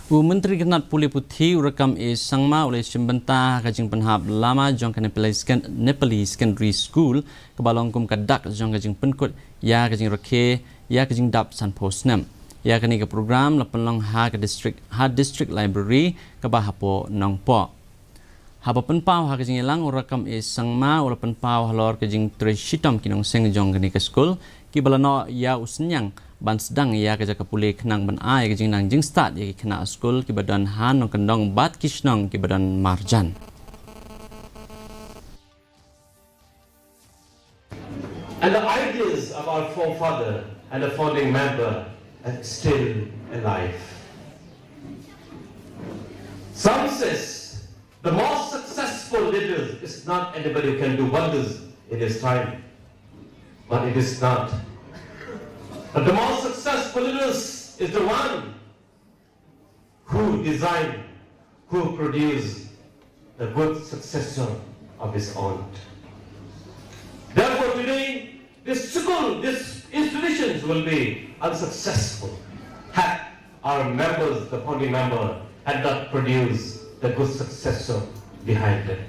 Myntri Tnat Pule Puthi urakam sangma oleh Bynta kajing penhab lama jong ke Nepali Secondary School kebalong kum kadak jong kajing penkut ya kajing Jingrakhe ya Jingdap sanpo Snem ya kani ke program lapenlong ha district library ke bahapo nongpo haba penpau ha kajing ilang urakam sangma oleh penpau halor kajing treshitam kinong seng jong kani ke school ki balano ya usnyang ban sedang ya kerja Pule kenang ban ai kejing nang Jingdap ya kena school ki badan han nong kendong bat kisnong ki badan marjan. And the ideas of our forefather and the founding member are still alive. Some says the most successful leader is not anybody who can do wonders in his time, but it is not. But the most successful leaders is the one who designed, who produced the good successor of his own. Therefore today, this school, these institutions will be unsuccessful had our members, the founding member, had not produced the good successor behind them.